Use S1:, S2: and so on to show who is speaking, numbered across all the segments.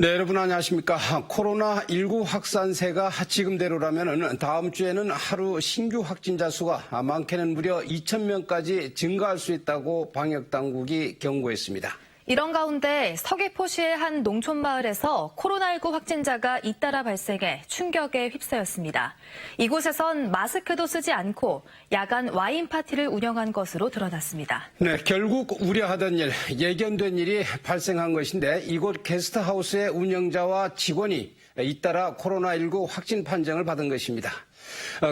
S1: 네, 여러분 안녕하십니까. 코로나19 확산세가 지금대로라면 다음 주에는 하루 신규 확진자 수가 많게는 무려 2,000명까지 증가할 수 있다고 방역당국이 경고했습니다.
S2: 이런 가운데 서귀포시의 한 농촌마을에서 코로나19 확진자가 잇따라 발생해 충격에 휩싸였습니다. 이곳에선 마스크도 쓰지 않고 야간 와인 파티를 운영한 것으로 드러났습니다.
S1: 네, 결국 우려하던 일, 예견된 일이 발생한 것인데 이곳 게스트하우스의 운영자와 직원이 잇따라 코로나19 확진 판정을 받은 것입니다.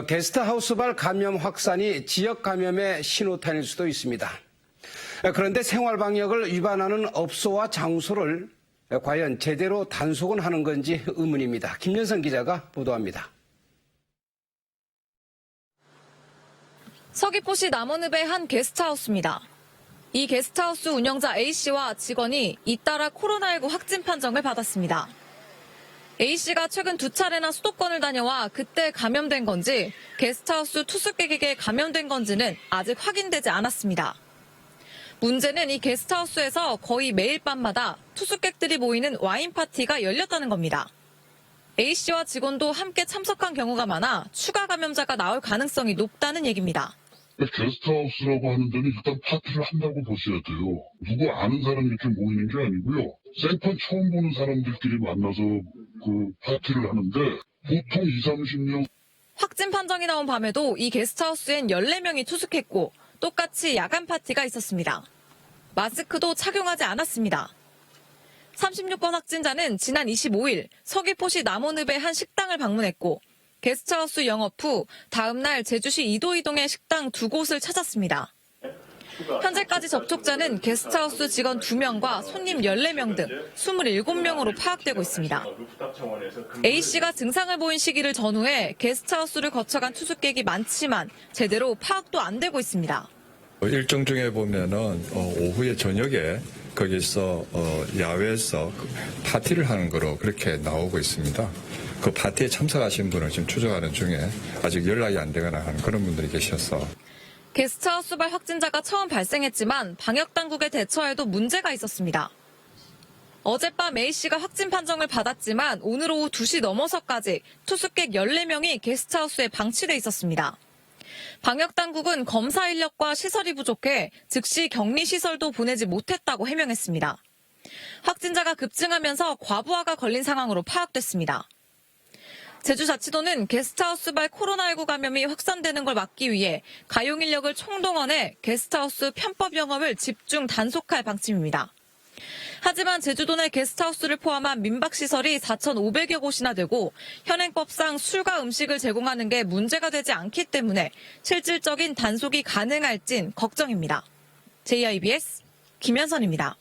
S1: 게스트하우스발 감염 확산이 지역 감염의 신호탄일 수도 있습니다. 그런데 생활방역을 위반하는 업소와 장소를 과연 제대로 단속은 하는 건지 의문입니다. 김연성 기자가 보도합니다.
S3: 서귀포시 남원읍의 한 게스트하우스입니다. 이 게스트하우스 운영자 A씨와 직원이 잇따라 코로나19 확진 판정을 받았습니다. A씨가 최근 2차례나 수도권을 다녀와 그때 감염된 건지 게스트하우스 투숙객에게 감염된 건지는 아직 확인되지 않았습니다. 문제는 이 게스트하우스에서 거의 매일 밤마다 투숙객들이 모이는 와인 파티가 열렸다는 겁니다. A씨와 직원도 함께 참석한 경우가 많아 추가 감염자가 나올 가능성이 높다는 얘기입니다.
S4: 게스트하우스라고 하는 데는 일단 파티를 한다고 보셔야 돼요. 누구 아는 사람이 이렇게 모이는 게 아니고요. 생판 처음 보는 사람들끼리 만나서 그 파티를 하는데 보통 20, 30명.
S3: 확진 판정이 나온 밤에도 이 게스트하우스엔 14명이 투숙했고 똑같이 야간 파티가 있었습니다. 마스크도 착용하지 않았습니다. 36번 확진자는 지난 25일 서귀포시 남원읍의 한 식당을 방문했고 게스트하우스 영업 후 다음 날 제주시 이도이동의 식당 2곳을 찾았습니다. 현재까지 접촉자는 게스트하우스 직원 2명과 손님 14명 등 27명으로 파악되고 있습니다. A씨가 증상을 보인 시기를 전후해 게스트하우스를 거쳐간 투숙객이 많지만 제대로 파악도 안 되고 있습니다.
S5: 일정 중에 보면은 오후에 저녁에 거기서 야외에서 파티를 하는 거로 그렇게 나오고 있습니다. 그 파티에 참석하신 분을 지금 추적하는 중에 아직 연락이 안 되거나 하는 그런 분들이 계셔서.
S3: 게스트하우스발 확진자가 처음 발생했지만 방역당국의 대처에도 문제가 있었습니다. 어젯밤 A씨가 확진 판정을 받았지만 오늘 오후 2시 넘어서까지 투숙객 14명이 게스트하우스에 방치돼 있었습니다. 방역당국은 검사 인력과 시설이 부족해 즉시 격리시설도 보내지 못했다고 해명했습니다. 확진자가 급증하면서 과부하가 걸린 상황으로 파악됐습니다. 제주자치도는 게스트하우스발 코로나19 감염이 확산되는 걸 막기 위해 가용 인력을 총동원해 게스트하우스 편법 영업을 집중 단속할 방침입니다. 하지만 제주도 내 게스트하우스를 포함한 민박시설이 4,500여 곳이나 되고 현행법상 술과 음식을 제공하는 게 문제가 되지 않기 때문에 실질적인 단속이 가능할진 걱정입니다. JIBS 김연선입니다.